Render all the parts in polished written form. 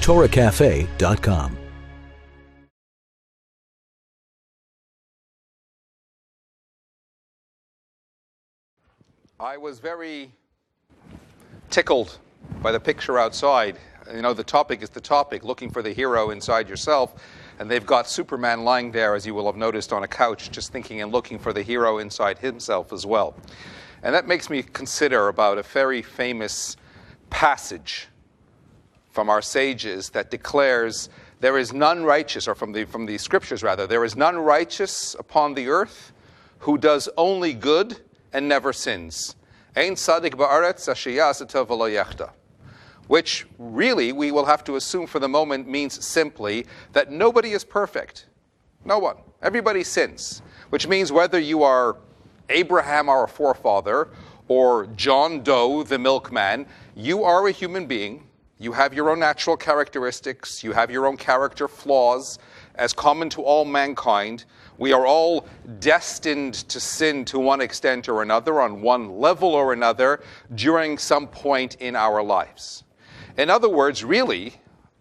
TorahCafe.com. I was very tickled by the picture outside. You know, the topic is the topic, looking for the hero inside yourself. And they've got Superman lying there, as you will have noticed, on a couch, just thinking and looking for the hero inside himself as well. And that makes me consider about a very famous passage from our sages that declares there is none righteous, or from the scriptures rather, there is none righteous upon the earth who does only good and never sins. Ein tzadik ba'aretz asher ya'aseh tov v'lo yachta. Which really we will have to assume for the moment means simply that nobody is perfect. No one. Everybody sins. Which means whether you are Abraham, our forefather, or John Doe, the milkman, you are a human being. You have your own natural characteristics. You have your own character flaws, as common to all mankind. We are all destined to sin to one extent or another, on one level or another, during some point in our lives. In other words, really,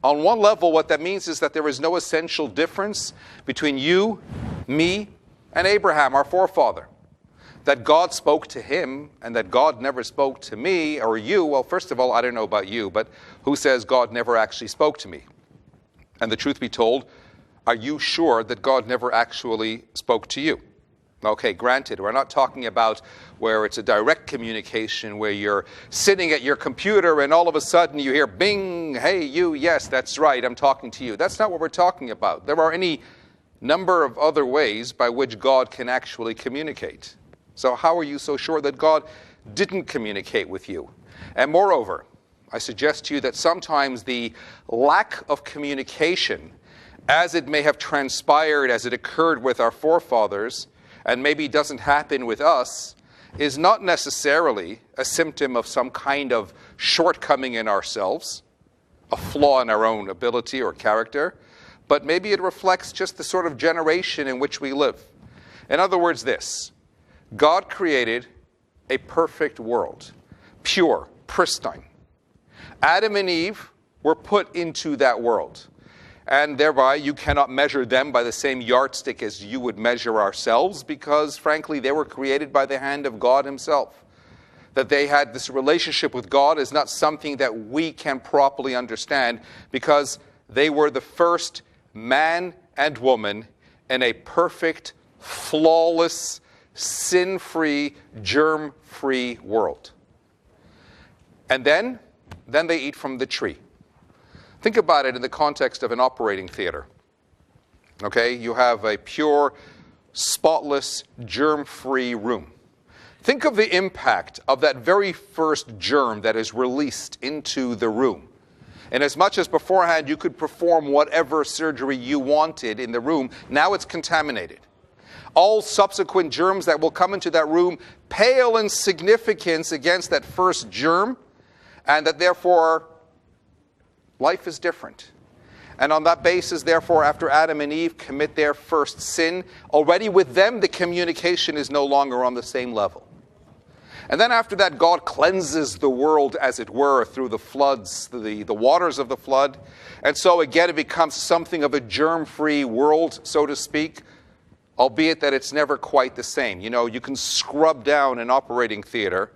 on one level, what that means is that there is no essential difference between you, me, and Abraham, our forefather. That God spoke to him and that God never spoke to me or you. Well, first of all, I don't know about you, but who says God never actually spoke to me? And the truth be told, are you sure that God never actually spoke to you? Okay, granted, we're not talking about where it's a direct communication, where you're sitting at your computer and all of a sudden you hear, bing, hey, you, yes, that's right, I'm talking to you. That's not what we're talking about. There are any number of other ways by which God can actually communicate. So how are you so sure that God didn't communicate with you? And moreover, I suggest to you that sometimes the lack of communication, as it may have transpired, as it occurred with our forefathers, and maybe doesn't happen with us, is not necessarily a symptom of some kind of shortcoming in ourselves, a flaw in our own ability or character, but maybe it reflects just the sort of generation in which we live. In other words, this: God created a perfect world, pure, pristine. Adam and Eve were put into that world. And thereby, you cannot measure them by the same yardstick as you would measure ourselves, because, frankly, they were created by the hand of God himself. That they had this relationship with God is not something that we can properly understand, because they were the first man and woman in a perfect, flawless, sin-free, germ-free world. And then they eat from the tree. Think about it in the context of an operating theater. Okay, you have a pure, spotless, germ-free room. Think of the impact of that very first germ that is released into the room. And as much as beforehand you could perform whatever surgery you wanted in the room, now it's contaminated. All subsequent germs that will come into that room pale in significance against that first germ, and that therefore life is different. And on that basis, therefore, after Adam and Eve commit their first sin, already with them the communication is no longer on the same level. And then after that, God cleanses the world, as it were, through the floods, the waters of the flood. And so again, it becomes something of a germ-free world, so to speak, albeit that it's never quite the same. You know, you can scrub down an operating theater,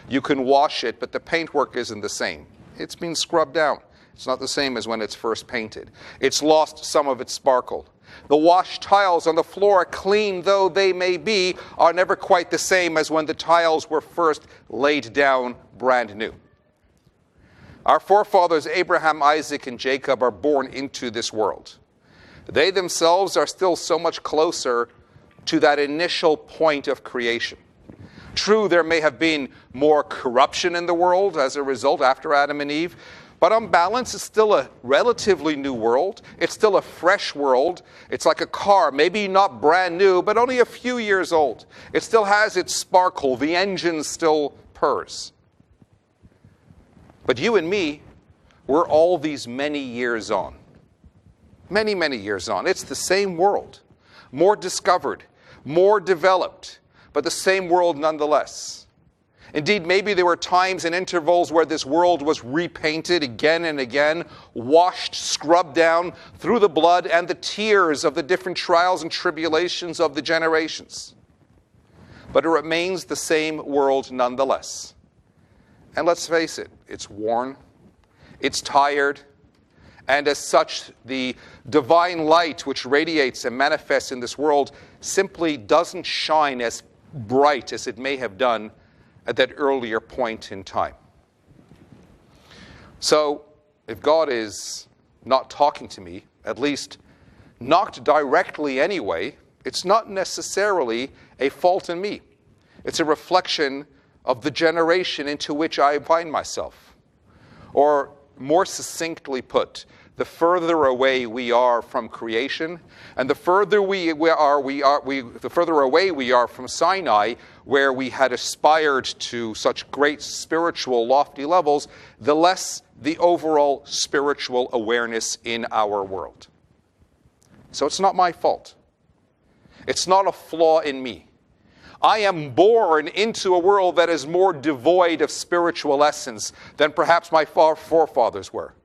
you can wash it, but the paintwork isn't the same. It's been scrubbed down. It's not the same as when it's first painted. It's lost some of its sparkle. The washed tiles on the floor, clean though they may be, are never quite the same as when the tiles were first laid down brand new. Our forefathers Abraham, Isaac, and Jacob are born into this world. They themselves are still so much closer to that initial point of creation. True, there may have been more corruption in the world as a result after Adam and Eve, but on balance, it's still a relatively new world. It's still a fresh world. It's like a car, maybe not brand new, but only a few years old. It still has its sparkle. The engine still purrs. But you and me, we're all these many years on. Many, many years on. It's the same world. More discovered, more developed, but the same world nonetheless. Indeed, maybe there were times and intervals where this world was repainted again and again, washed, scrubbed down through the blood and the tears of the different trials and tribulations of the generations. But it remains the same world nonetheless. And let's face it, it's worn, it's tired, and as such, the divine light which radiates and manifests in this world simply doesn't shine as bright as it may have done at that earlier point in time. So, if God is not talking to me, at least not directly anyway, it's not necessarily a fault in me. It's a reflection of the generation into which I find myself. Or, more succinctly put, the further away we are from creation, and the further the further away we are from Sinai, where we had aspired to such great spiritual, lofty levels, the less the overall spiritual awareness in our world. So it's not my fault. It's not a flaw in me. I am born into a world that is more devoid of spiritual essence than perhaps my forefathers were.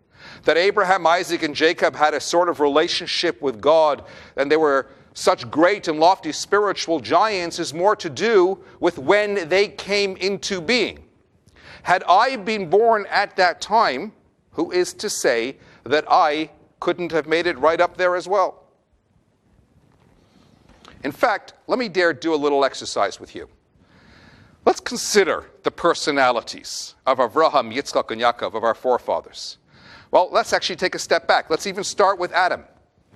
That Abraham, Isaac, and Jacob had a sort of relationship with God, and they were such great and lofty spiritual giants, is more to do with when they came into being. Had I been born at that time, who is to say that I couldn't have made it right up there as well? In fact, let me dare do a little exercise with you. Let's consider the personalities of Avraham, Yitzchak, and Yaakov, of our forefathers. Well, let's actually take a step back. Let's even start with Adam.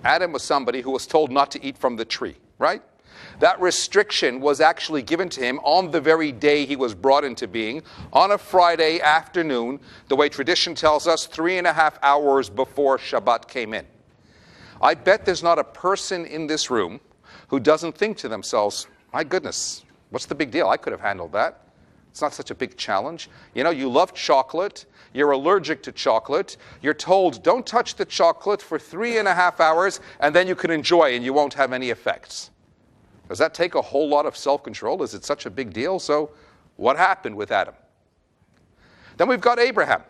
Adam was somebody who was told not to eat from the tree, right? That restriction was actually given to him on the very day he was brought into being, on a Friday afternoon, the way tradition tells us, 3.5 hours before Shabbat came in. I bet there's not a person in this room who doesn't think to themselves, my goodness, what's the big deal? I could have handled that. It's not such a big challenge. You know, you love chocolate. You're allergic to chocolate. You're told, don't touch the chocolate for 3.5 hours, and then you can enjoy, and you won't have any effects. Does that take a whole lot of self-control? Is it such a big deal? So what happened with Adam? Then we've got Abraham.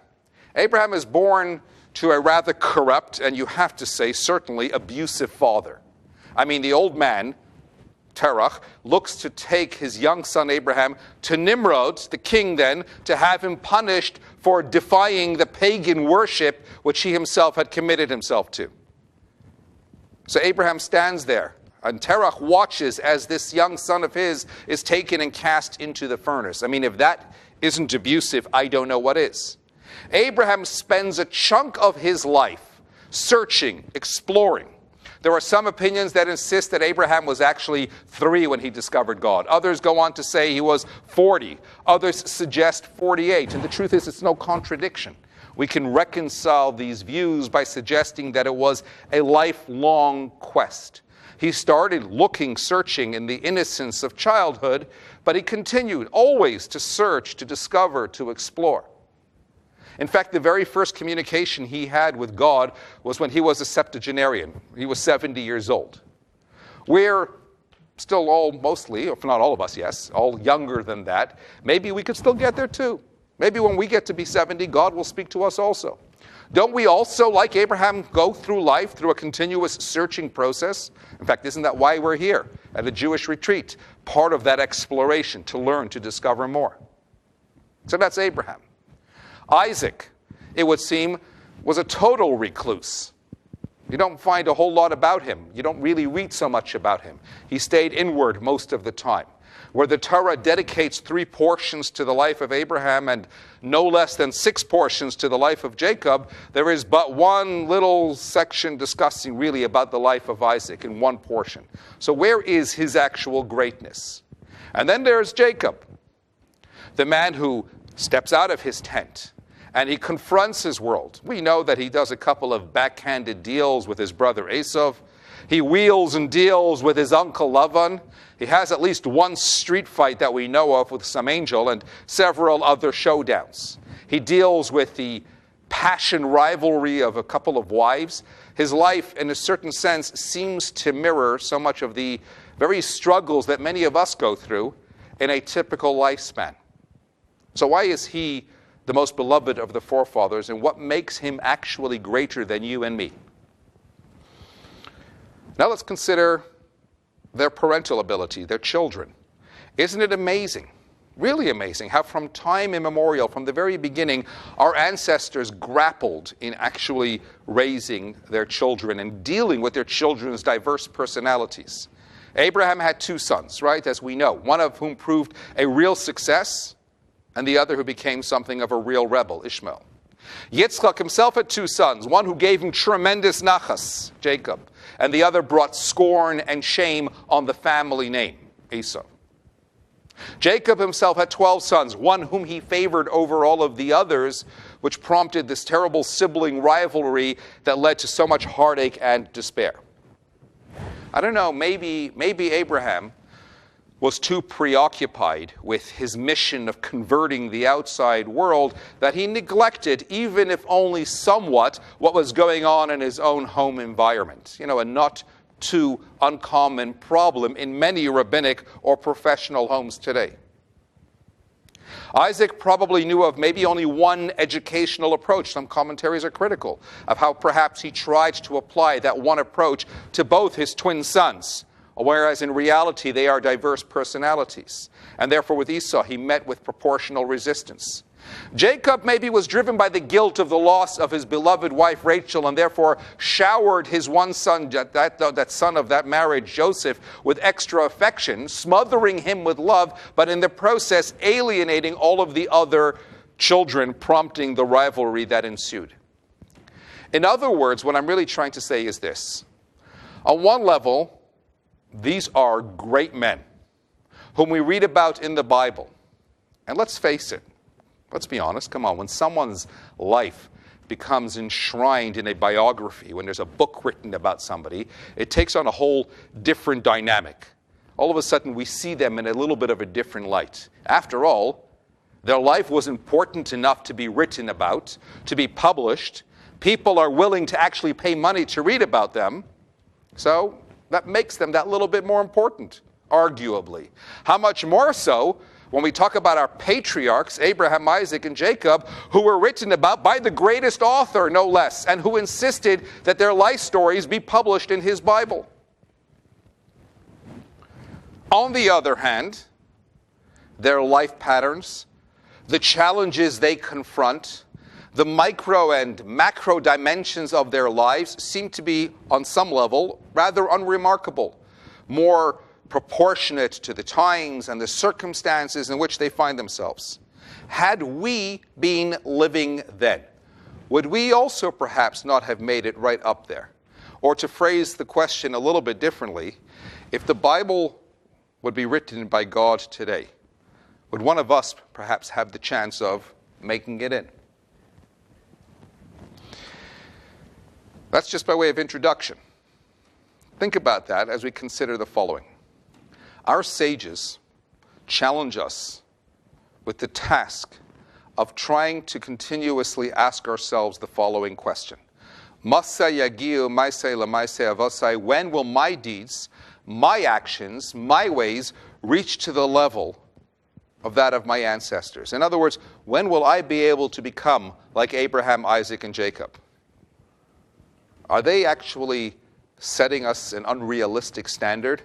Abraham is born to a rather corrupt, and you have to say, certainly abusive father. I mean, the old man, Terach, looks to take his young son Abraham to Nimrod, the king then, to have him punished for defying the pagan worship which he himself had committed himself to. So Abraham stands there, and Terach watches as this young son of his is taken and cast into the furnace. I mean, if that isn't abusive, I don't know what is. Abraham spends a chunk of his life searching, exploring. There are some opinions that insist that Abraham was actually 3 when he discovered God. Others go on to say he was 40. Others suggest 48. And the truth is, it's no contradiction. We can reconcile these views by suggesting that it was a lifelong quest. He started looking, searching in the innocence of childhood, but he continued always to search, to discover, to explore. In fact, the very first communication he had with God was when he was a septuagenarian. He was 70 years old. We're still all mostly, if not all of us, yes, all younger than that. Maybe we could still get there too. Maybe when we get to be 70, God will speak to us also. Don't we also, like Abraham, go through life through a continuous searching process? In fact, isn't that why we're here at a Jewish retreat? Part of that exploration, to learn, to discover more. So that's Abraham. Isaac, it would seem, was a total recluse. You don't find a whole lot about him. You don't really read so much about him. He stayed inward most of the time. Where the Torah dedicates 3 portions to the life of Abraham and no less than 6 portions to the life of Jacob, there is but one little section discussing really about the life of Isaac in one portion. So where is his actual greatness? And then there's Jacob, the man who steps out of his tent and he confronts his world. We know that he does a couple of backhanded deals with his brother Esau. He wheels and deals with his uncle Lavan. He has at least one street fight that we know of with some angel and several other showdowns. He deals with the passion rivalry of a couple of wives. His life, in a certain sense, seems to mirror so much of the very struggles that many of us go through in a typical lifespan. So why is he the most beloved of the forefathers, and what makes him actually greater than you and me? Now let's consider their parental ability, their children. Isn't it amazing, really amazing, how from time immemorial, from the very beginning, our ancestors grappled in actually raising their children and dealing with their children's diverse personalities. Abraham had 2 sons, right, as we know, one of whom proved a real success, and the other who became something of a real rebel, Ishmael. Yitzchak himself had 2 sons, one who gave him tremendous nachas, Jacob, and the other brought scorn and shame on the family name, Esau. Jacob himself had 12 sons, one whom he favored over all of the others, which prompted this terrible sibling rivalry that led to so much heartache and despair. I don't know, maybe Abraham was too preoccupied with his mission of converting the outside world that he neglected, even if only somewhat, what was going on in his own home environment. You know, a not too uncommon problem in many rabbinic or professional homes today. Isaac probably knew of maybe only one educational approach. Some commentaries are critical of how perhaps he tried to apply that one approach to both his twin sons, whereas in reality they are diverse personalities. And therefore with Esau he met with proportional resistance. Jacob maybe was driven by the guilt of the loss of his beloved wife Rachel, and therefore showered his one son, that son of that marriage, Joseph, with extra affection, smothering him with love, but in the process alienating all of the other children, prompting the rivalry that ensued. In other words, what I'm really trying to say is this. On one level, these are great men whom we read about in the Bible. And let's face it, let's be honest, come on, when someone's life becomes enshrined in a biography, when there's a book written about somebody, it takes on a whole different dynamic. All of a sudden we see them in a little bit of a different light. After all, their life was important enough to be written about, to be published. People are willing to actually pay money to read about them. So that makes them that little bit more important, arguably. How much more so when we talk about our patriarchs, Abraham, Isaac, and Jacob, who were written about by the greatest author, no less, and who insisted that their life stories be published in his Bible. On the other hand, their life patterns, the challenges they confront, the micro and macro dimensions of their lives seem to be, on some level, rather unremarkable, more proportionate to the times and the circumstances in which they find themselves. Had we been living then, would we also perhaps not have made it right up there? Or to phrase the question a little bit differently, if the Bible would be written by God today, would one of us perhaps have the chance of making it in? That's just by way of introduction. Think about that as we consider the following. Our sages challenge us with the task of trying to continuously ask ourselves the following question. When will my deeds, my actions, my ways reach to the level of that of my ancestors? In other words, when will I be able to become like Abraham, Isaac, and Jacob? Are they actually setting us an unrealistic standard?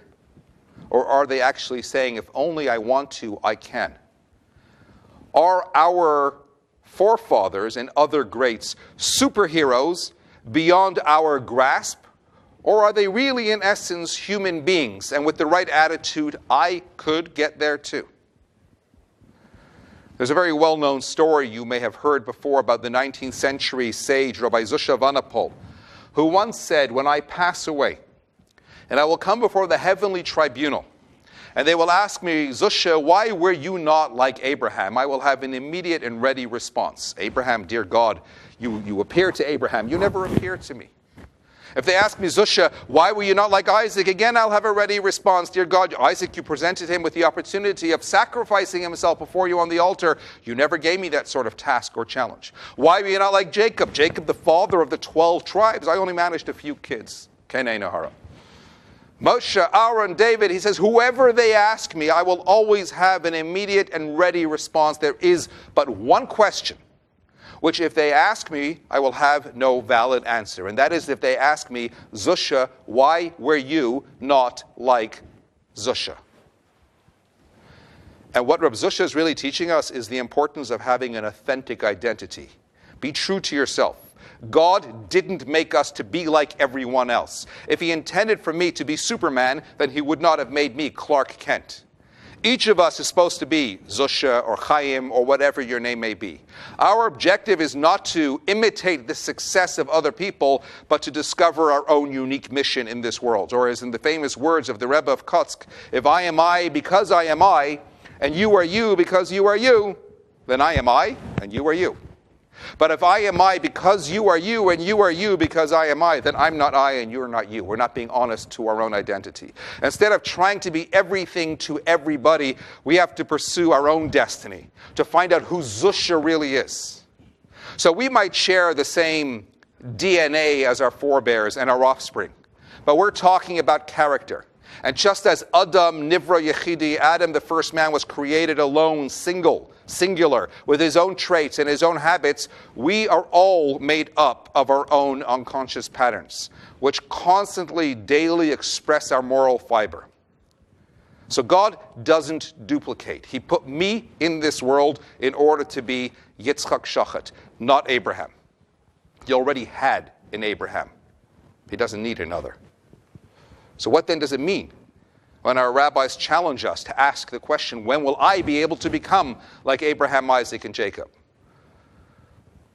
Or are they actually saying, if only I want to, I can? Are our forefathers and other greats superheroes beyond our grasp? Or are they really, in essence, human beings? And with the right attitude, I could get there too. There's a very well-known story you may have heard before about the 19th century sage, Rabbi Vanapol, who once said, when I pass away, and I will come before the heavenly tribunal, and they will ask me, Zusha, why were you not like Abraham? I will have an immediate and ready response. Abraham, dear God, you appeared to Abraham. You never appeared to me. If they ask me, Zusha, why were you not like Isaac? Again, I'll have a ready response. Dear God, Isaac, you presented him with the opportunity of sacrificing himself before you on the altar. You never gave me that sort of task or challenge. Why were you not like Jacob? Jacob, the father of the 12 tribes. I only managed a few kids. Kenei Nahara. Moshe, Aaron, David, he says, whoever they ask me, I will always have an immediate and ready response. There is but one question, which if they ask me, I will have no valid answer. And that is if they ask me, Zusha, why were you not like Zusha? And what Reb Zusha is really teaching us is the importance of having an authentic identity. Be true to yourself. God didn't make us to be like everyone else. If he intended for me to be Superman, then he would not have made me Clark Kent. Each of us is supposed to be Zusha or Chaim or whatever your name may be. Our objective is not to imitate the success of other people, but to discover our own unique mission in this world. Or as in the famous words of the Rebbe of Kotsk, if I am I because I am I, and you are you because you are you, then I am I and you are you. But if I am I because you are you and you are you because I am I, then I'm not I and you are not you. We're not being honest to our own identity. Instead of trying to be everything to everybody, we have to pursue our own destiny to find out who Zusha really is. So we might share the same DNA as our forebears and our offspring, but we're talking about character. And just as Adam Nivra Yechidi, Adam, the first man, was created alone, singular, with his own traits and his own habits, we are all made up of our own unconscious patterns, which constantly, daily express our moral fiber. So God doesn't duplicate. He put me in this world in order to be Yitzchak Schochet, not Abraham. He already had an Abraham. He doesn't need another. So what then does it mean when our rabbis challenge us to ask the question, when will I be able to become like Abraham, Isaac, and Jacob?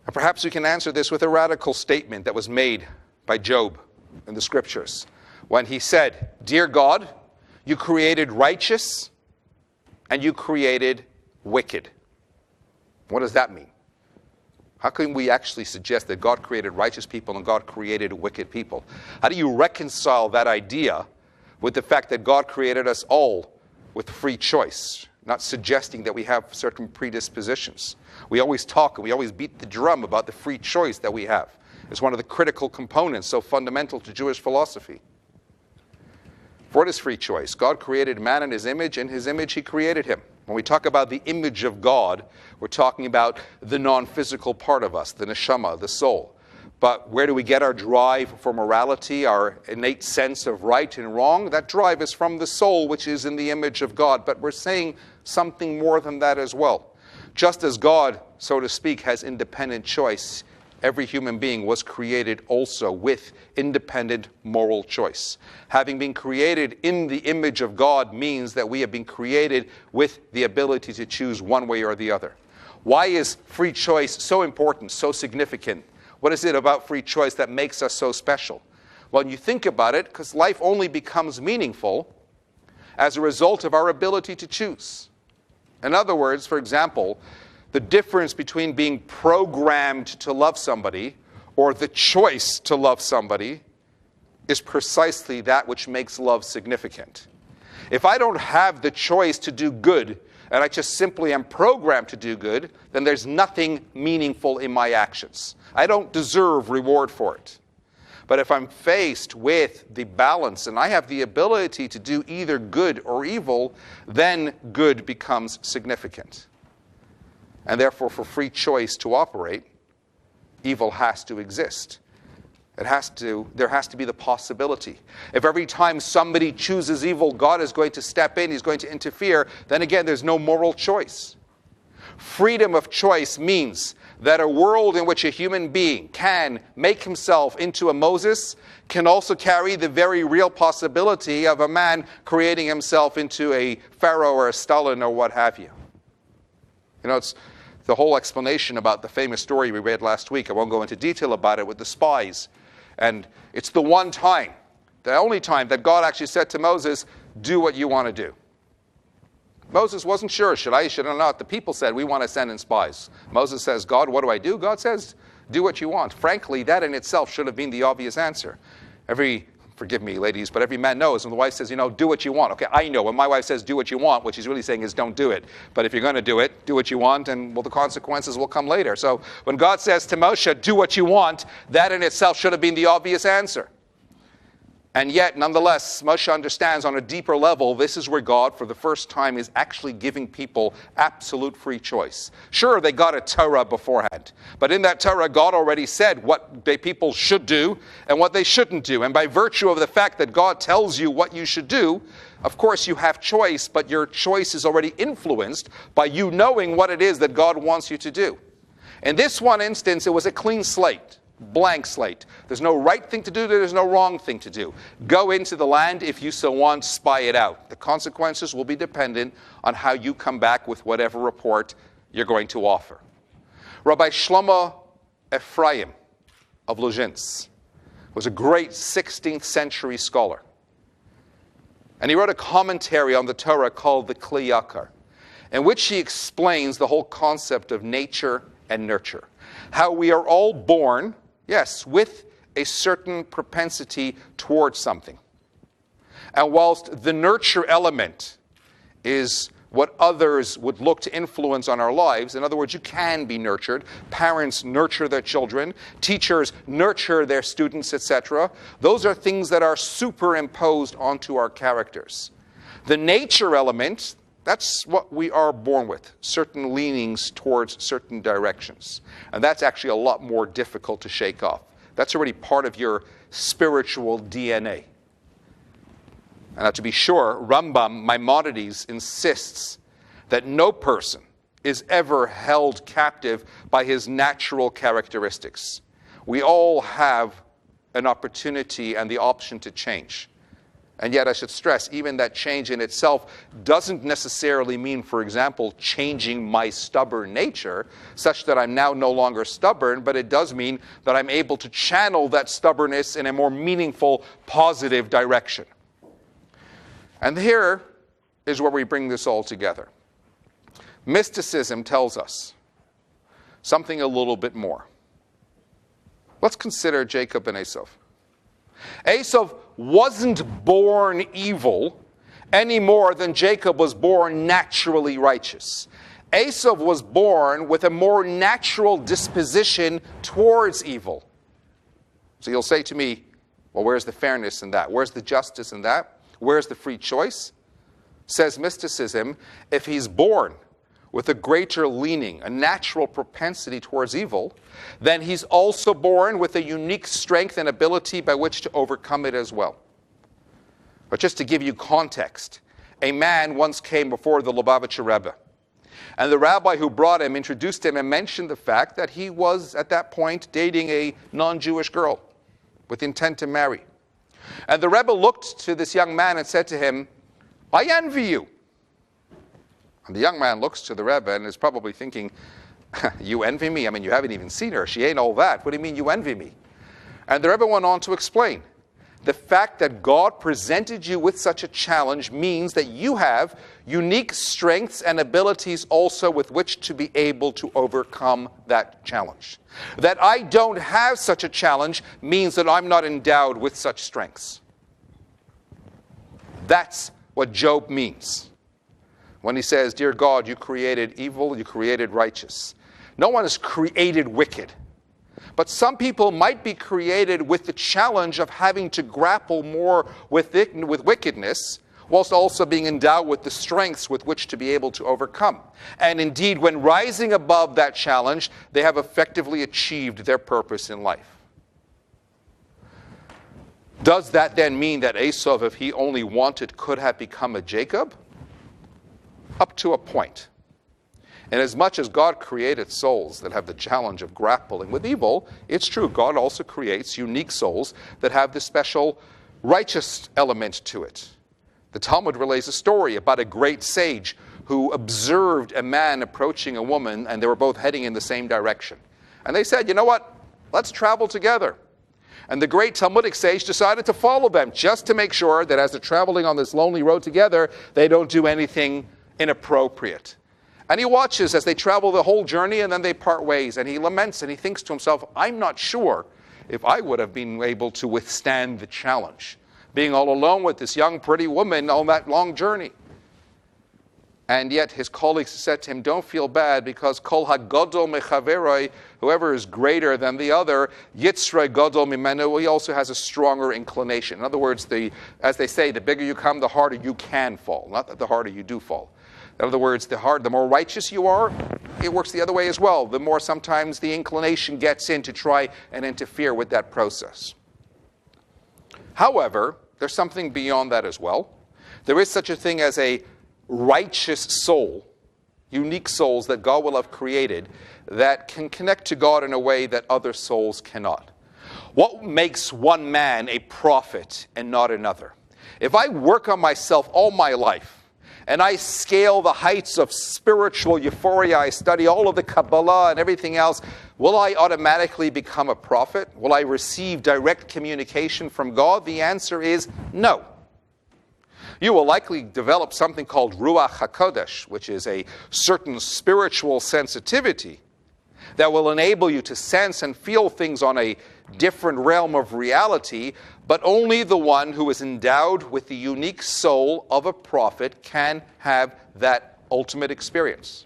And perhaps we can answer this with a radical statement that was made by Job in the scriptures when he said, Dear God, you created righteous and you created wicked. What does that mean? How can we actually suggest that God created righteous people and God created wicked people? How do you reconcile that idea with the fact that God created us all with free choice, not suggesting that we have certain predispositions? We always talk and we always beat the drum about the free choice that we have. It's one of the critical components so fundamental to Jewish philosophy. For what is free choice? God created man in his image, in his image he created him. When we talk about the image of God, we're talking about the non-physical part of us, the neshama, the soul. But where do we get our drive for morality, our innate sense of right and wrong? That drive is from the soul, which is in the image of God. But we're saying something more than that as well. Just as God, so to speak, has independent choice, every human being was created also with independent moral choice. Having been created in the image of God means that we have been created with the ability to choose one way or the other. Why is free choice so important, so significant? What is it about free choice that makes us so special? Well, when you think about it, because life only becomes meaningful as a result of our ability to choose. In other words, for example, the difference between being programmed to love somebody or the choice to love somebody is precisely that which makes love significant. If I don't have the choice to do good and I just simply am programmed to do good, then there's nothing meaningful in my actions. I don't deserve reward for it. But if I'm faced with the balance and I have the ability to do either good or evil, then good becomes significant. And therefore, for free choice to operate, evil has to exist. There has to be the possibility. If every time somebody chooses evil, God is going to step in, he's going to interfere, then again, there's no moral choice. Freedom of choice means that a world in which a human being can make himself into a Moses can also carry the very real possibility of a man creating himself into a Pharaoh or a Stalin or what have you. You know, it's the whole explanation about the famous story we read last week. I won't go into detail about it with the spies. And it's the one time, the only time that God actually said to Moses, do what you want to do. Moses wasn't sure, should I not? The people said, we want to send in spies. Moses says, God, what do I do? God says, do what you want. Frankly, that in itself should have been the obvious answer. Forgive me, ladies, but every man knows when the wife says, do what you want. Okay, I know when my wife says, do what you want, what she's really saying is don't do it. But if you're going to do it, do what you want, and well, the consequences will come later. So when God says to Moshe, do what you want, that in itself should have been the obvious answer. And yet, nonetheless, Moshe understands on a deeper level, this is where God, for the first time, is actually giving people absolute free choice. Sure, they got a Torah beforehand, but in that Torah, God already said what people should do and what they shouldn't do. And by virtue of the fact that God tells you what you should do, of course you have choice, but your choice is already influenced by you knowing what it is that God wants you to do. In this one instance, it was a clean slate. Blank slate. There's no right thing to do, there's no wrong thing to do. Go into the land if you so want, spy it out. The consequences will be dependent on how you come back with whatever report you're going to offer. Rabbi Shlomo Ephraim of Luzhinsk was a great 16th century scholar. And he wrote a commentary on the Torah called the Kli Yakar, in which he explains the whole concept of nature and nurture. How we are all born, yes, with a certain propensity towards something. And whilst the nurture element is what others would look to influence on our lives, in other words, you can be nurtured. Parents nurture their children. Teachers nurture their students, etc. Those are things that are superimposed onto our characters. The nature element, that's what we are born with, certain leanings towards certain directions. And that's actually a lot more difficult to shake off. That's already part of your spiritual DNA. And now to be sure, Rambam, Maimonides, insists that no person is ever held captive by his natural characteristics. We all have an opportunity and the option to change. And yet I should stress, even that change in itself doesn't necessarily mean, for example, changing my stubborn nature, such that I'm now no longer stubborn, but it does mean that I'm able to channel that stubbornness in a more meaningful, positive direction. And here is where we bring this all together. Mysticism tells us something a little bit more. Let's consider Jacob and Esau. Esau wasn't born evil any more than Jacob was born naturally righteous. Esau was born with a more natural disposition towards evil. So you'll say to me, well, where's the fairness in that? Where's the justice in that? Where's the free choice? Says mysticism, if he's born with a greater leaning, a natural propensity towards evil, then he's also born with a unique strength and ability by which to overcome it as well. But just to give you context, a man once came before the Lubavitcher Rebbe. And the rabbi who brought him introduced him and mentioned the fact that he was, at that point, dating a non-Jewish girl with intent to marry. And the Rebbe looked to this young man and said to him, I envy you. And the young man looks to the Rebbe and is probably thinking, you envy me? I mean, you haven't even seen her. She ain't all that. What do you mean you envy me? And the Rebbe went on to explain. The fact that God presented you with such a challenge means that you have unique strengths and abilities also with which to be able to overcome that challenge. That I don't have such a challenge means that I'm not endowed with such strengths. That's what Job means when he says, dear God, you created evil, you created righteous. No one is created wicked. But some people might be created with the challenge of having to grapple more with wickedness, whilst also being endowed with the strengths with which to be able to overcome. And indeed, when rising above that challenge, they have effectively achieved their purpose in life. Does that then mean that Esau, if he only wanted, could have become a Jacob? Up to a point. And as much as God created souls that have the challenge of grappling with evil, it's true, God also creates unique souls that have this special righteous element to it. The Talmud relays a story about a great sage who observed a man approaching a woman, and they were both heading in the same direction. And they said, you know what, let's travel together. And the great Talmudic sage decided to follow them, just to make sure that as they're traveling on this lonely road together, they don't do anything inappropriate. And he watches as they travel the whole journey, and then they part ways. And he laments and he thinks to himself, I'm not sure if I would have been able to withstand the challenge, being all alone with this young, pretty woman on that long journey. And yet his colleagues said to him, don't feel bad, because kol hagodol mechaveroi, whoever is greater than the other, yitzrei godol mimenu, he also has a stronger inclination. In other words, as they say, the bigger you come, the harder you can fall, not that the harder you do fall. In other words, the more righteous you are, it works the other way as well. The more sometimes the inclination gets in to try and interfere with that process. However, there's something beyond that as well. There is such a thing as a righteous soul, unique souls that God will have created that can connect to God in a way that other souls cannot. What makes one man a prophet and not another? If I work on myself all my life, and I scale the heights of spiritual euphoria, I study all of the Kabbalah and everything else, will I automatically become a prophet? Will I receive direct communication from God? The answer is no. You will likely develop something called Ruach HaKodesh, which is a certain spiritual sensitivity that will enable you to sense and feel things on a different realm of reality, but only the one who is endowed with the unique soul of a prophet can have that ultimate experience.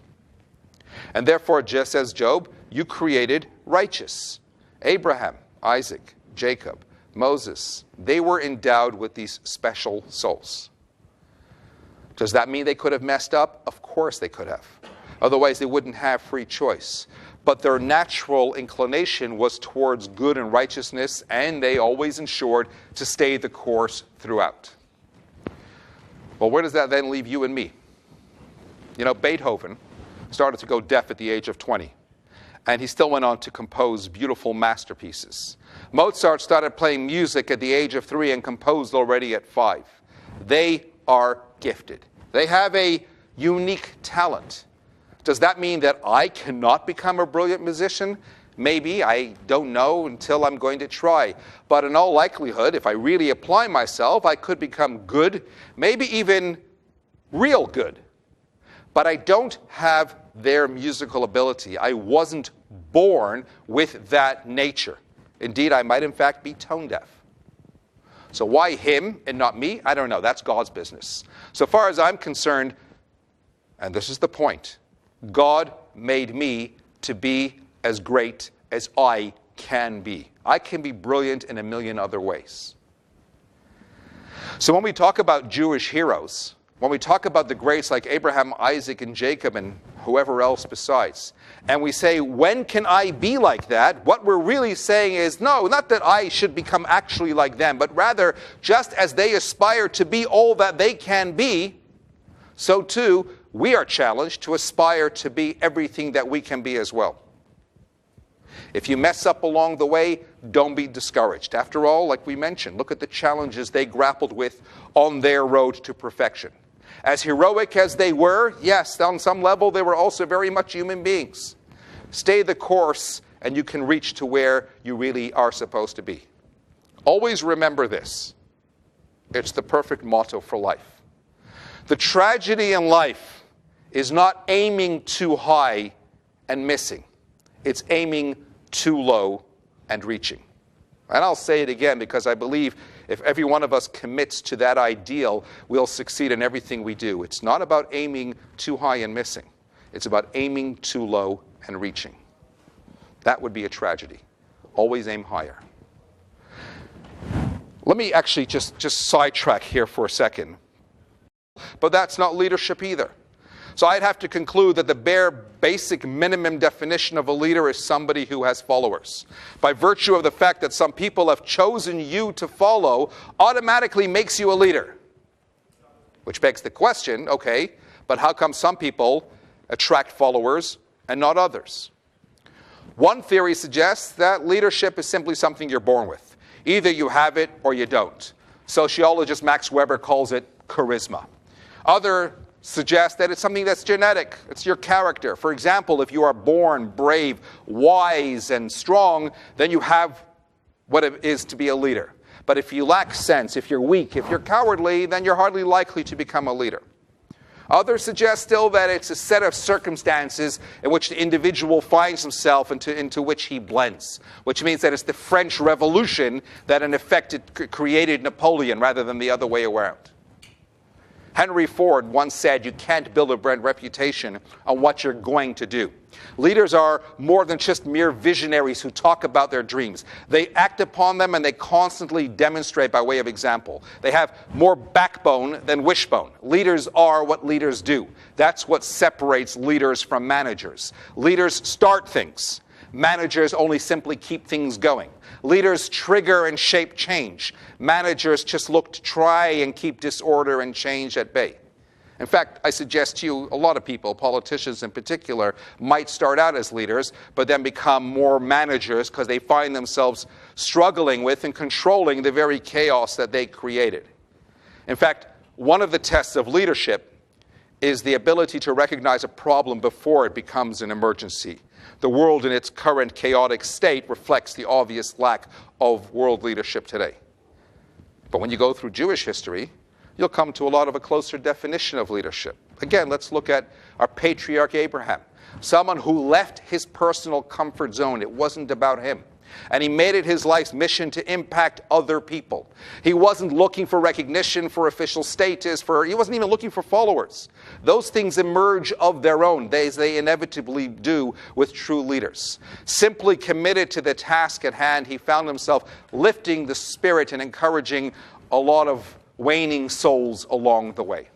And therefore, just as Job, you created righteous. Abraham, Isaac, Jacob, Moses, they were endowed with these special souls. Does that mean they could have messed up? Of course they could have. Otherwise, they wouldn't have free choice. But their natural inclination was towards good and righteousness, and they always ensured to stay the course throughout. Well, where does that then leave you and me? You know, Beethoven started to go deaf at the age of 20, and he still went on to compose beautiful masterpieces. Mozart started playing music at the age of 3 and composed already at 5. They are gifted. They have a unique talent. Does that mean that I cannot become a brilliant musician? Maybe. I don't know until I'm going to try. But in all likelihood, if I really apply myself, I could become good, maybe even real good. But I don't have their musical ability. I wasn't born with that nature. Indeed, I might in fact be tone deaf. So why him and not me? I don't know. That's God's business. So far as I'm concerned, and this is the point, God made me to be as great as I can be. I can be brilliant in a million other ways. So when we talk about Jewish heroes, when we talk about the greats like Abraham, Isaac, and Jacob, and whoever else besides, and we say, when can I be like that? What we're really saying is, no, not that I should become actually like them, but rather, just as they aspire to be all that they can be, so too, we are challenged to aspire to be everything that we can be as well. If you mess up along the way, don't be discouraged. After all, like we mentioned, look at the challenges they grappled with on their road to perfection. As heroic as they were, yes, on some level, they were also very much human beings. Stay the course, and you can reach to where you really are supposed to be. Always remember this. It's the perfect motto for life. The tragedy in life is not aiming too high and missing. It's aiming too low and reaching. And I'll say it again because I believe if every one of us commits to that ideal, we'll succeed in everything we do. It's not about aiming too high and missing. It's about aiming too low and reaching. That would be a tragedy. Always aim higher. Let me actually just sidetrack here for a second. But that's not leadership either. So I'd have to conclude that the bare basic minimum definition of a leader is somebody who has followers. By virtue of the fact that some people have chosen you to follow, automatically makes you a leader. Which begs the question, okay, but how come some people attract followers and not others? One theory suggests that leadership is simply something you're born with. Either you have it or you don't. Sociologist Max Weber calls it charisma. Other suggest that it's something that's genetic. It's your character. For example, if you are born brave, wise, and strong, then you have what it is to be a leader. But if you lack sense, if you're weak, if you're cowardly, then you're hardly likely to become a leader. Others suggest still that it's a set of circumstances in which the individual finds himself into which he blends, which means that it's the French Revolution that in effect created Napoleon rather than the other way around. Henry Ford once said, you can't build a brand reputation on what you're going to do. Leaders are more than just mere visionaries who talk about their dreams. They act upon them and they constantly demonstrate by way of example. They have more backbone than wishbone. Leaders are what leaders do. That's what separates leaders from managers. Leaders start things. Managers only simply keep things going. Leaders trigger and shape change. Managers just look to try and keep disorder and change at bay. In fact, I suggest to you, a lot of people, politicians in particular, might start out as leaders, but then become more managers because they find themselves struggling with and controlling the very chaos that they created. In fact, one of the tests of leadership is the ability to recognize a problem before it becomes an emergency. The world in its current chaotic state reflects the obvious lack of world leadership today. But when you go through Jewish history, you'll come to a lot of a closer definition of leadership. Again, let's look at our patriarch Abraham, someone who left his personal comfort zone. It wasn't about him. And he made it his life's mission to impact other people. He wasn't looking for recognition, for official status, he wasn't even looking for followers. Those things emerge of their own, as they inevitably do with true leaders. Simply committed to the task at hand, he found himself lifting the spirit and encouraging a lot of waning souls along the way.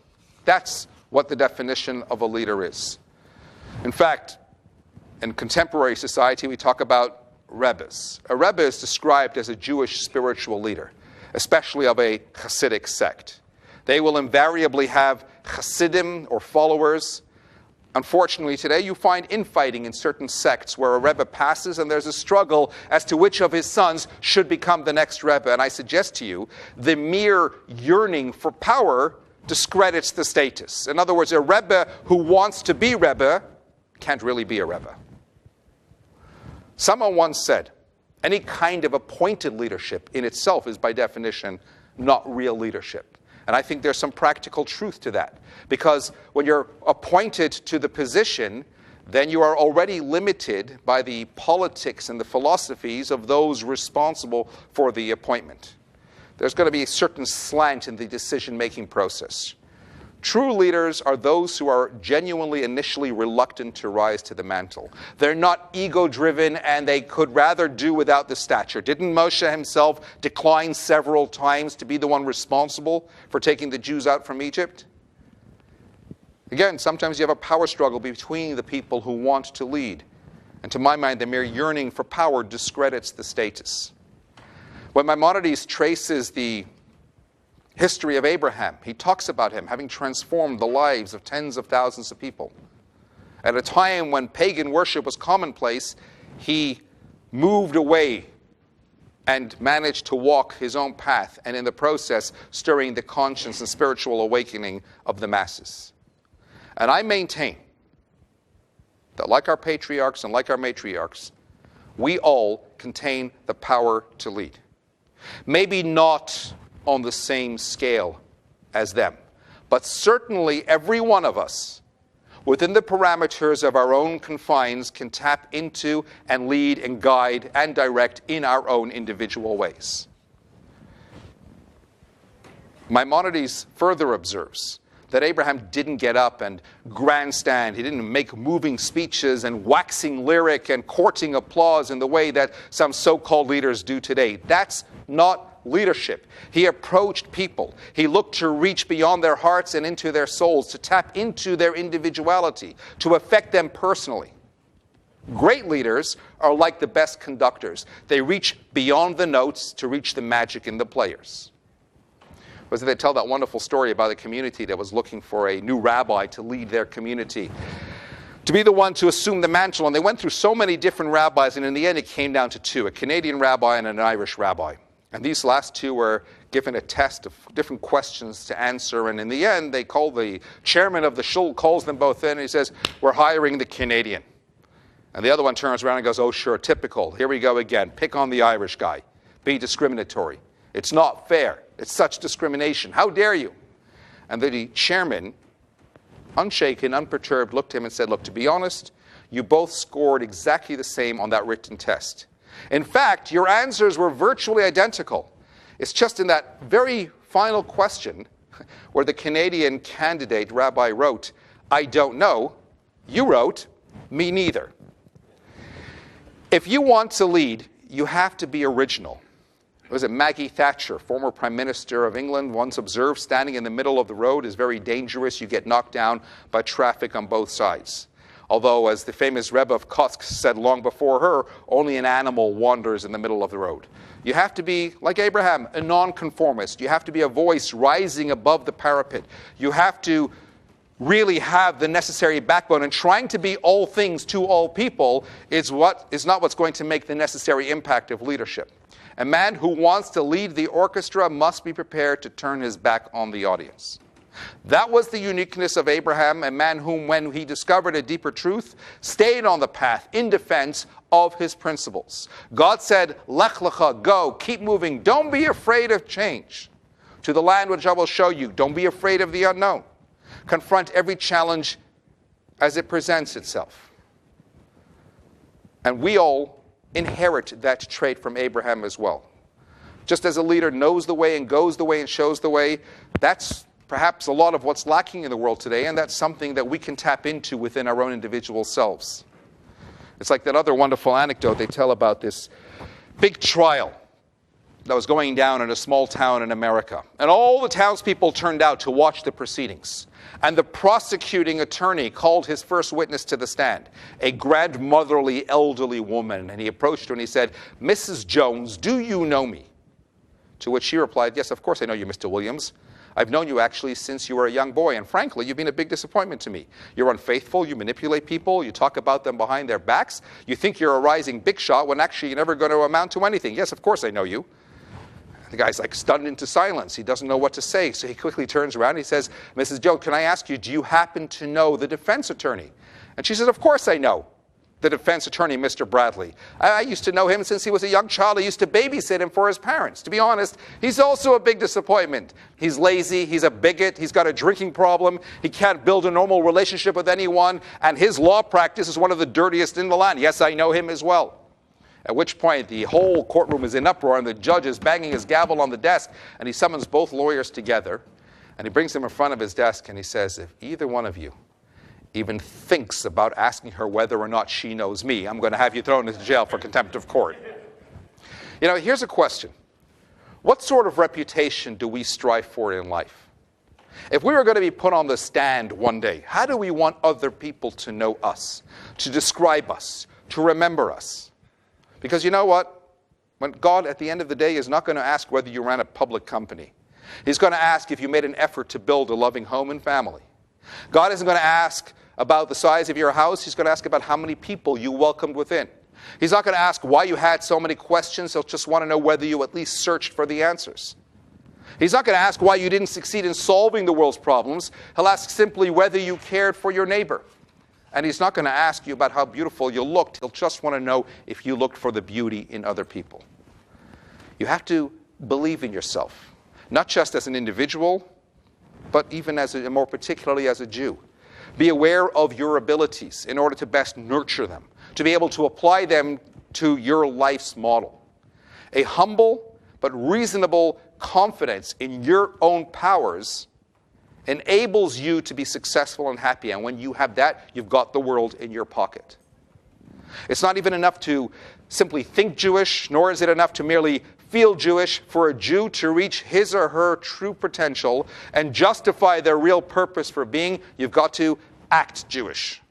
That's what the definition of a leader is. In fact, in contemporary society, we talk about Rabbis. A Rebbe is described as a Jewish spiritual leader, especially of a Hasidic sect. They will invariably have Hasidim or followers. Unfortunately, today you find infighting in certain sects where a Rebbe passes and there's a struggle as to which of his sons should become the next Rebbe. And I suggest to you, the mere yearning for power discredits the status. In other words, a Rebbe who wants to be Rebbe can't really be a Rebbe. Someone once said, any kind of appointed leadership in itself is by definition not real leadership. And I think there's some practical truth to that. Because when you're appointed to the position, then you are already limited by the politics and the philosophies of those responsible for the appointment. There's going to be a certain slant in the decision-making process. True leaders are those who are genuinely initially reluctant to rise to the mantle. They're not ego-driven and they could rather do without the stature. Didn't Moshe himself decline several times to be the one responsible for taking the Jews out from Egypt? Again, sometimes you have a power struggle between the people who want to lead. And to my mind, the mere yearning for power discredits the status. When Maimonides traces the history of Abraham, he talks about him having transformed the lives of tens of thousands of people. At a time when pagan worship was commonplace, he moved away and managed to walk his own path, and in the process, stirring the conscience and spiritual awakening of the masses. And I maintain that like our patriarchs and like our matriarchs, we all contain the power to lead. Maybe not on the same scale as them, but certainly every one of us, within the parameters of our own confines, can tap into and lead and guide and direct in our own individual ways. Maimonides further observes that Abraham didn't get up and grandstand. He didn't make moving speeches and waxing lyric and courting applause in the way that some so-called leaders do today. That's not leadership. He approached people. He looked to reach beyond their hearts and into their souls, to tap into their individuality, to affect them personally. Great leaders are like the best conductors. They reach beyond the notes to reach the magic in the players. They tell that wonderful story about a community that was looking for a new rabbi to lead their community, to be the one to assume the mantle. And they went through so many different rabbis, and in the end it came down to two, a Canadian rabbi and an Irish rabbi. And these last two were given a test of different questions to answer. And in the end, they call the chairman of the shul, calls them both in, and he says, we're hiring the Canadian. And the other one turns around and goes, oh, sure, typical. Here we go again. Pick on the Irish guy. Be discriminatory. It's not fair. It's such discrimination. How dare you? And the chairman, unshaken, unperturbed, looked at him and said, look, to be honest, you both scored exactly the same on that written test. In fact, your answers were virtually identical. It's just in that very final question where the Canadian candidate, Rabbi, wrote, "I don't know." You wrote, "Me neither." If you want to lead, you have to be original. Was it Maggie Thatcher, former Prime Minister of England, once observed standing in the middle of the road is very dangerous. You get knocked down by traffic on both sides. Although, as the famous Rebbe of Kotsk said long before her, only an animal wanders in the middle of the road. You have to be, like Abraham, a nonconformist. You have to be a voice rising above the parapet. You have to really have the necessary backbone, and trying to be all things to all people is not what's going to make the necessary impact of leadership. A man who wants to lead the orchestra must be prepared to turn his back on the audience. That was the uniqueness of Abraham, a man whom, when he discovered a deeper truth, stayed on the path in defense of his principles. God said, "Lech lecha, go, keep moving, don't be afraid of change. To the land which I will show you, don't be afraid of the unknown. Confront every challenge as it presents itself." And we all inherit that trait from Abraham as well. Just as a leader knows the way and goes the way and shows the way, that's perhaps a lot of what's lacking in the world today, and that's something that we can tap into within our own individual selves. It's like that other wonderful anecdote they tell about this big trial that was going down in a small town in America. And all the townspeople turned out to watch the proceedings. And the prosecuting attorney called his first witness to the stand, a grandmotherly, elderly woman. And he approached her and he said, "Mrs. Jones, do you know me?" To which she replied, "Yes, of course I know you, Mr. Williams. I've known you actually since you were a young boy, and frankly, you've been a big disappointment to me. You're unfaithful, you manipulate people, you talk about them behind their backs, you think you're a rising big shot when actually you're never going to amount to anything. Yes, of course I know you." The guy's like stunned into silence. He doesn't know what to say, so he quickly turns around and he says, "Mrs. Jones, can I ask you, do you happen to know the defense attorney?" And she says, "Of course I know the defense attorney, Mr. Bradley. I used to know him since he was a young child. I used to babysit him for his parents. To be honest, he's also a big disappointment. He's lazy, he's a bigot, he's got a drinking problem, he can't build a normal relationship with anyone, and his law practice is one of the dirtiest in the land. Yes, I know him as well." At which point the whole courtroom is in uproar and the judge is banging his gavel on the desk, and he summons both lawyers together and he brings them in front of his desk and he says, "If either one of you even thinks about asking her whether or not she knows me, I'm going to have you thrown into jail for contempt of court." You know, here's a question. What sort of reputation do we strive for in life? If we were going to be put on the stand one day, how do we want other people to know us, to describe us, to remember us? Because you know what? When God, at the end of the day, is not going to ask whether you ran a public company. He's going to ask if you made an effort to build a loving home and family. God isn't going to ask about the size of your house. He's going to ask about how many people you welcomed within. He's not going to ask why you had so many questions. He'll just want to know whether you at least searched for the answers. He's not going to ask why you didn't succeed in solving the world's problems. He'll ask simply whether you cared for your neighbor. And he's not going to ask you about how beautiful you looked. He'll just want to know if you looked for the beauty in other people. You have to believe in yourself, not just as an individual, but even more particularly as a Jew. Be aware of your abilities in order to best nurture them, to be able to apply them to your life's model. A humble but reasonable confidence in your own powers enables you to be successful and happy. And when you have that, you've got the world in your pocket. It's not even enough to simply think Jewish, nor is it enough to merely feel Jewish. For a Jew to reach his or her true potential and justify their real purpose for being, you've got to act Jewish.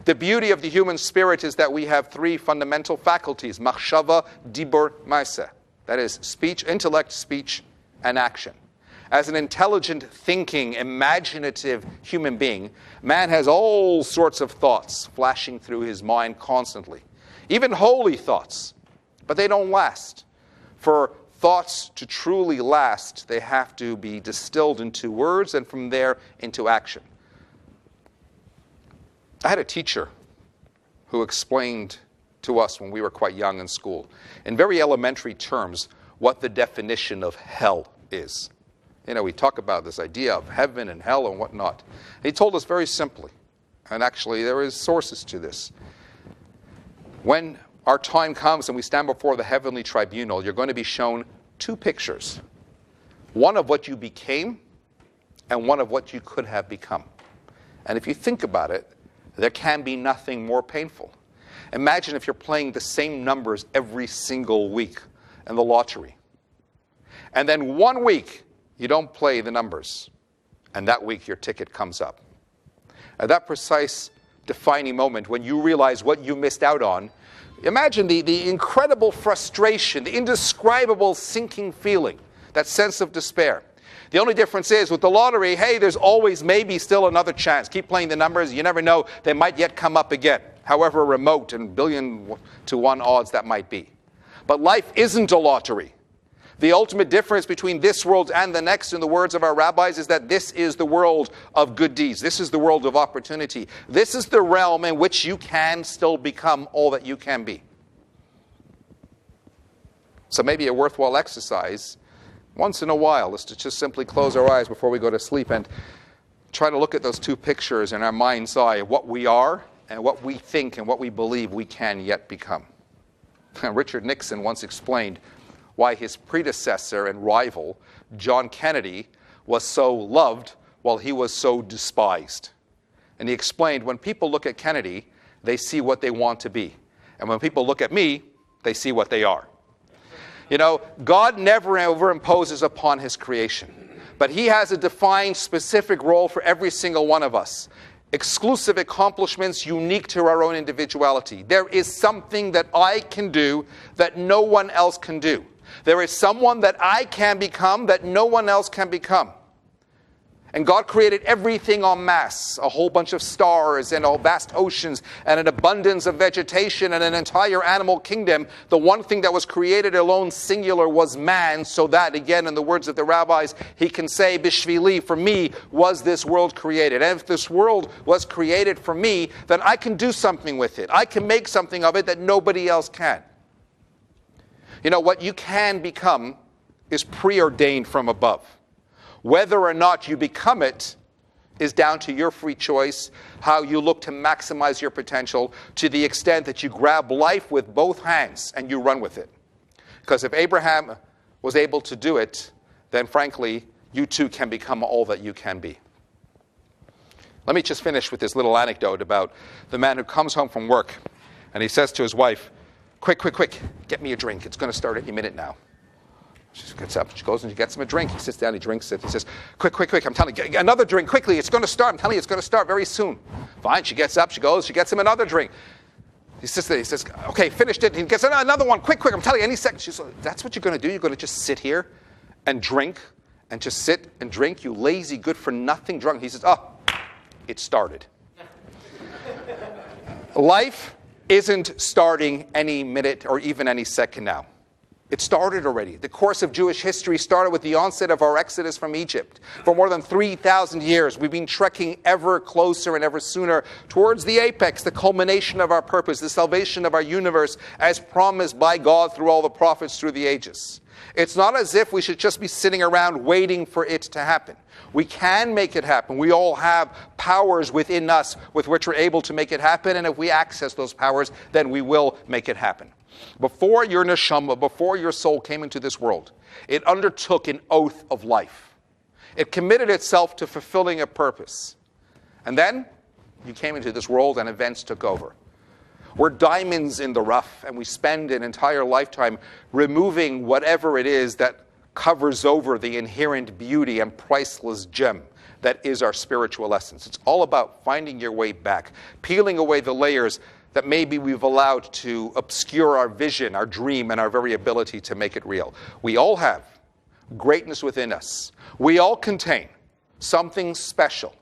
The beauty of the human spirit is that we have three fundamental faculties: machshava, dibur, maaseh. That is speech, intellect, speech, and action. As an intelligent, thinking, imaginative human being, man has all sorts of thoughts flashing through his mind constantly. Even holy thoughts. But they don't last. For thoughts to truly last, they have to be distilled into words and from there into action. I had a teacher who explained to us when we were quite young in school, in very elementary terms, what the definition of hell is. You know, we talk about this idea of heaven and hell and whatnot. He told us very simply, and actually there is sources to this. When our time comes and we stand before the heavenly tribunal, you're going to be shown two pictures. One of what you became and one of what you could have become. And if you think about it, there can be nothing more painful. Imagine if you're playing the same numbers every single week in the lottery. And then 1 week, you don't play the numbers. And that week, your ticket comes up. At that precise defining moment when you realize what you missed out on, imagine the incredible frustration, the indescribable sinking feeling, that sense of despair. The only difference is with the lottery, hey, there's always maybe still another chance. Keep playing the numbers. You never know. They might yet come up again, however remote and 1,000,000,000 odds that might be. But life isn't a lottery. The ultimate difference between this world and the next, in the words of our rabbis, is that this is the world of good deeds. This is the world of opportunity. This is the realm in which you can still become all that you can be. So maybe a worthwhile exercise once in a while is to just simply close our eyes before we go to sleep and try to look at those two pictures in our mind's eye of what we are and what we think and what we believe we can yet become. Richard Nixon once explained why his predecessor and rival, John Kennedy, was so loved while he was so despised. And he explained, when people look at Kennedy, they see what they want to be. And when people look at me, they see what they are. You know, God never ever imposes upon his creation, but he has a defined specific role for every single one of us. Exclusive accomplishments unique to our own individuality. There is something that I can do that no one else can do. There is someone that I can become that no one else can become. And God created everything en masse, a whole bunch of stars and all vast oceans and an abundance of vegetation and an entire animal kingdom. The one thing that was created alone, singular, was man, so that, again, in the words of the rabbis, he can say, Bishvili, for me, was this world created. And if this world was created for me, then I can do something with it. I can make something of it that nobody else can. You know, what you can become is preordained from above. Whether or not you become it is down to your free choice, how you look to maximize your potential to the extent that you grab life with both hands and you run with it. Because if Abraham was able to do it, then frankly, you too can become all that you can be. Let me just finish with this little anecdote about the man who comes home from work and he says to his wife, quick, get me a drink. It's going to start any minute now. She gets up, she goes and she gets him a drink. He sits down, he drinks it. He says, quick, I'm telling you, another drink, quickly, it's going to start. I'm telling you, it's going to start very soon. Fine, she gets up, she goes, she gets him another drink. He sits there, he says, okay, finished it. He gets another one, quick, I'm telling you, any second. She says, that's what you're going to do? You're going to just sit here and drink and just sit and drink, you lazy, good-for-nothing drunk. He says, it started. Life isn't starting any minute or even any second now. It started already. The course of Jewish history started with the onset of our exodus from Egypt. For more than 3,000 years, we've been trekking ever closer and ever sooner towards the apex, the culmination of our purpose, the salvation of our universe, as promised by God through all the prophets through the ages. It's not as if we should just be sitting around waiting for it to happen. We can make it happen. We all have powers within us with which we're able to make it happen, and if we access those powers, then we will make it happen. Before your neshama, before your soul came into this world, it undertook an oath of life. It committed itself to fulfilling a purpose. And then you came into this world and events took over. We're diamonds in the rough, and we spend an entire lifetime removing whatever it is that covers over the inherent beauty and priceless gem that is our spiritual essence. It's all about finding your way back, peeling away the layers that maybe we've allowed to obscure our vision, our dream, and our very ability to make it real. We all have greatness within us. We all contain something special.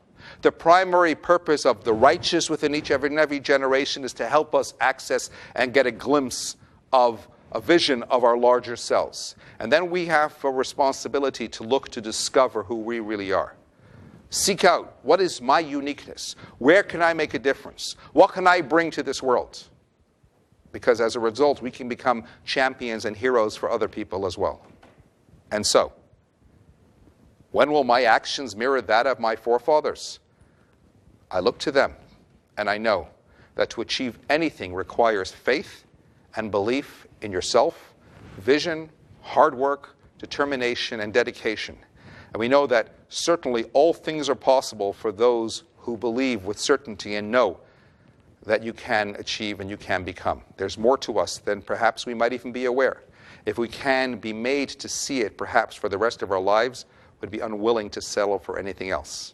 The primary purpose of the righteous within each and every generation is to help us access and get a glimpse of a vision of our larger selves. And then we have a responsibility to look to discover who we really are. Seek out, what is my uniqueness? Where can I make a difference? What can I bring to this world? Because as a result, we can become champions and heroes for other people as well. And so, when will my actions mirror that of my forefathers? I look to them, and I know that to achieve anything requires faith and belief in yourself, vision, hard work, determination, and dedication. And we know that certainly all things are possible for those who believe with certainty and know that you can achieve and you can become. There's more to us than perhaps we might even be aware. If we can be made to see it, perhaps for the rest of our lives, we'd be unwilling to settle for anything else.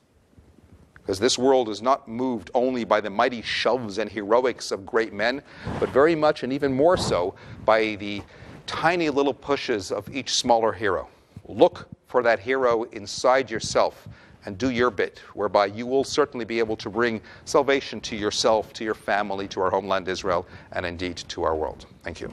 Because this world is not moved only by the mighty shoves and heroics of great men, but very much and even more so by the tiny little pushes of each smaller hero. Look for that hero inside yourself and do your bit, whereby you will certainly be able to bring salvation to yourself, to your family, to our homeland Israel, and indeed to our world. Thank you.